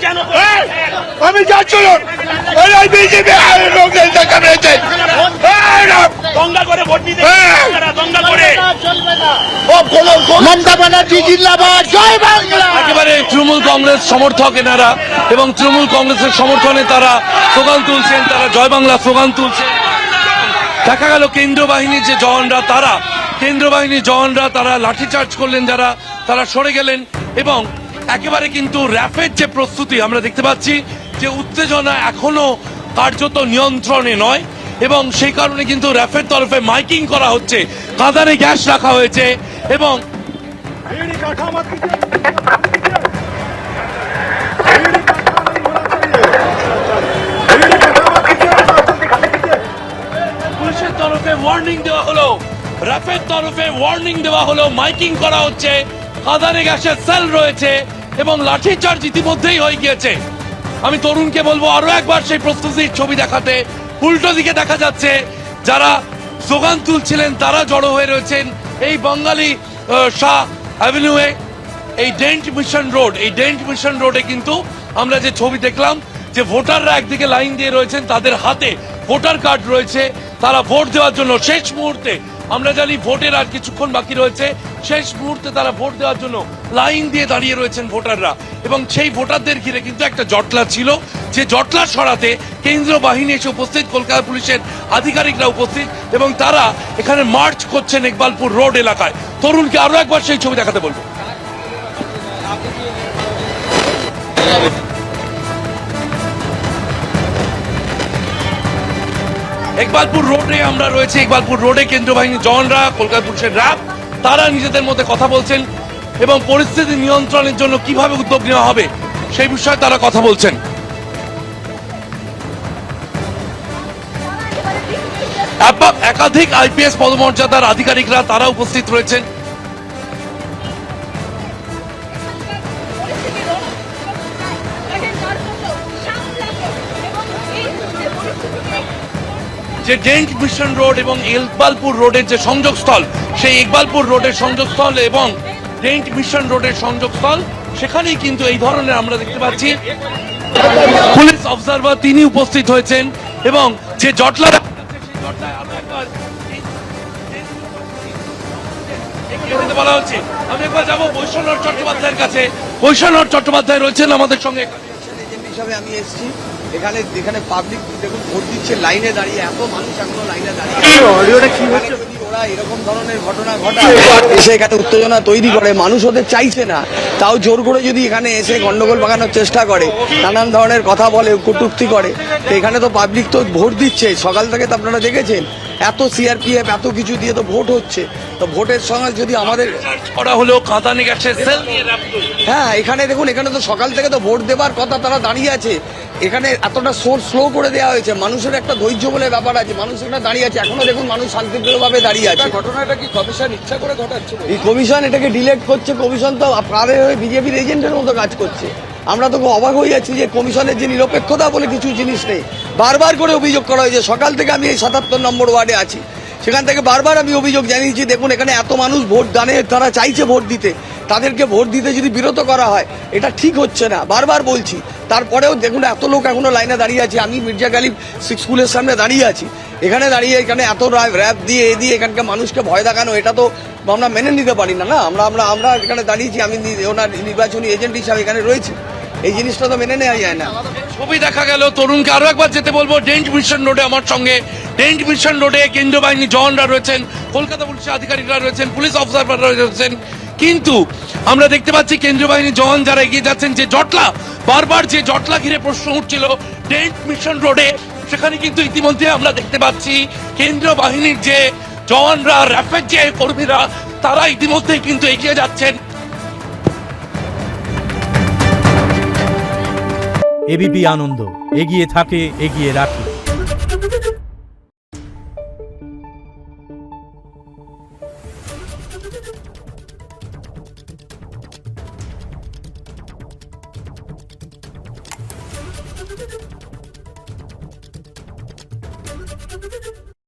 কেন আমি যাচ্ছিলাম বিজেপি লোকদের দেখা পেয়েছে দঙ্গা করে ভোট দিতে দঙ্গা করে মমতা ব্যানার্জি জিন্দাবাদ, জয় বাংলা। একেবারে তৃণমূল কংগ্রেস সমর্থক এনারা এবং তৃণমূল কংগ্রেসের সমর্থনে তারা স্লোগান তুলছেন, তারা জয় বাংলা স্লোগান তুলছেন। দেখা গেল কেন্দ্রীয় বাহিনীর যে জওয়ানরা তারা লাঠিচার্জ করলেন, তারা সরে গেলেন এবং একেবারে কিন্তু র্যাফের যে প্রস্তুতি আমরা দেখতে পাচ্ছি যে উত্তেজনা এখনো কার্যত নিয়ন্ত্রণে নয় এবং সেই কারণে কিন্তু র্যাফের তরফে মাইকিং করা হচ্ছে, কাঁদানে গ্যাস রাখা হয়েছে এবং পুলিশের তরফে ওয়ার্নিং দেওয়া হলো, র্যাফের তরফে ওয়ার্নিং দেওয়া হলো, মাইকিং করা হচ্ছে, কাঁদানে গ্যাসের সেল রয়েছে এবং লাঠিচার্জ ইতিমধ্যেই হয়ে গিয়েছে। আমি তরুণকে বলবো আরো একবার সেই প্রস্তুতির ছবি দেখাতে। উল্টো দিকে দেখা যাচ্ছে যারা স্লোগান তুলছিলেন তারা জড়ো হয়ে রয়েছেন এই বাঙালি শাহ অ্যাভিনিউয়ে, এই ডেন্ট মিশন রোডে কিন্তু আমরা যে ছবি দেখলাম যে ভোটাররা একদিকে লাইন দিয়ে রয়েছেন, তাদের হাতে ভোটার কার্ড রয়েছে, তারা ভোট দেওয়ার জন্য শেষ মুহূর্তে, আমরা জানি ভোটের আর কিছুক্ষণ বাকি রয়েছে, শেষ মুহূর্তে তারা ভোট দেওয়ার জন্য লাইন দিয়ে দাঁড়িয়ে রয়েছেন ভোটাররা এবং সেই ভোটারদের ঘিরে কিন্তু একটা জটলা ছিল, যে জটলা সরাতে কেন্দ্রীয় বাহিনী এসে উপস্থিত, কলকাতা পুলিশের আধিকারিকরা উপস্থিত এবং তারা এখানে মার্চ করছেন ইকবালপুর রোড এলাকায়। তরুণকে আরো একবার সেই ছবি দেখাতে বলবো। ইকবালপুর রোডে আমরা রয়েছে, ইকবালপুর রোডে কেন্দ্রীয় বাহিনী জওয়ানরা, কলকাতা পুলিশের র্যাব তারা নিজেদের মধ্যে কথা বলছেন এবং পরিস্থিতি নিয়ন্ত্রণের জন্য কিভাবে উদ্যোগ নেওয়া হবে সেই বিষয়ে তারা কথা বলছেন। একাধিক আইপিএস পদমর্যাদার আধিকারিকরা তারা উপস্থিত রয়েছেন। যে ডেন্ট মিশন রোড এবং ইকবালপুর রোডের যে সংযোগস্থল, সেই ইকবালপুর রোডের সংযোগস্থল এবং ডেন্ট মিশন রোডের সংযোগস্থল, সেখানেই কিন্তু এই ধরনের আমরা দেখতে পাচ্ছি পুলিশ অবজারভার তিনি উপস্থিত হয়েছেন এবং যে জটলা বলা হচ্ছে। আমি একবার যাবো বৈশ্বনাথ চট্টোপাধ্যায়ের কাছে। বৈশ্বনাথ চট্টোপাধ্যায় রয়েছেন আমাদের সঙ্গে। হিসাবে আমি এসেছি এখানে, যেখানে পাবলিক দেখুন ভোট দিচ্ছে লাইনে দাঁড়িয়ে, এত মানুষ এখনো লাইনে দাঁড়িয়ে, ওরা এরকম ধরনের ঘটনা ঘটায় এসে এখানে উত্তেজনা তৈরি করে, মানুষ ওদের চাইছে না, তাও জোর করে যদি এখানে এসে গন্ডগোল পাকানোর চেষ্টা করে, নানান ধরনের কথা বলে, কটূক্তি করে, তো এখানে তো পাবলিক তো ভোট দিচ্ছে সকাল থেকে, তো আপনারা দেখেছেন এত সিআরপিএফ এত কিছু দিয়ে তো ভোট হচ্ছে, তো ভোটের সঙ্গে যদি আমাদের করা হলো কাঁদানে গ্যাসের সেল, হ্যাঁ এখানে দেখুন, এখানে তো সকাল থেকে তো ভোট দেবার কথা, তারা দাঁড়িয়ে আছে, এখানে এতটা স্লো করে দেওয়া হয়েছে, মানুষের একটা ধৈর্য বলে ব্যাপার আছে, মানুষ এখানে দাঁড়িয়ে আছে, এখনো দেখুন মানুষ শান্তিপ্রিয়ভাবে দাঁড়িয়ে আছে। ঘটনাটা কি কমিশন ইচ্ছা করে ঘটাচ্ছে? এই কমিশন এটাকে ডিলেট করছে, কমিশন তো আপনাদের বিজেপির এজেন্টের মতো কাজ করছে। আমরা তো অবাক হয়ে যাচ্ছি যে কমিশনের যে নিরপেক্ষতা বলে কিছু জিনিস নেই, বারবার করে অভিযোগ করা হয়েছে। সকাল থেকে আমি এই 77 নম্বর ওয়ার্ডে আছি, সেখান থেকে বারবার আমি অভিযোগ জানিয়েছি, দেখুন এখানে এত মানুষ ভোট দানে, তারা চাইছে ভোট দিতে, তাদেরকে ভোট দিতে যদি বিরত করা হয় এটা ঠিক হচ্ছে না, বারবার বলছি। তারপরেও দেখুন এত লোক এখনো লাইনে দাঁড়িয়ে আছে, আমি মির্জা গালিব স্কুলের সামনে দাঁড়িয়ে আছি, এখানে দাঁড়িয়ে এখানে এত র্যাব দিয়ে এখানকার মানুষকে ভয় দেখানো, এটা তো আমরা মেনে নিতে পারি না। না আমরা এখানে দাঁড়িয়েছি, আমি ওনার নির্বাচনী এজেন্ট হিসাবে এখানে রয়েছি, এই জিনিসটা তো মেনে নেওয়া যায় না। ছবি দেখা গেল। তরুণকে আরো একবার যেতে বলবো ডেন্ট মিশন রোডে আমার সঙ্গে। ডেন্ট মিশন রোডে কেন্দ্রীয় বাহিনী জওয়ানরা রয়েছেন, কলকাতা পুলিশের আধিকারিকরা রয়েছেন, পুলিশ অফিসাররা রয়েছেন, কিন্তু আমরা দেখতে পাচ্ছি কেন্দ্রীয় বাহিনী জওয়ান যারা এগিয়ে যাচ্ছেন, যে জটলা বারবার যে জটলা ঘিরে প্রশ্ন উঠছিল ডেন্ট মিশন রোডে, সেখানে কিন্তু ইতিমধ্যে আমরা দেখতে পাচ্ছি কেন্দ্রীয় বাহিনীর যে জওয়ানরা, র্যাফের যে কর্মীরা, তারা ইতিমধ্যেই কিন্তু এগিয়ে যাচ্ছেন। এবিপি আনন্দ, এগিয়ে থাকে, এগিয়ে রাখে।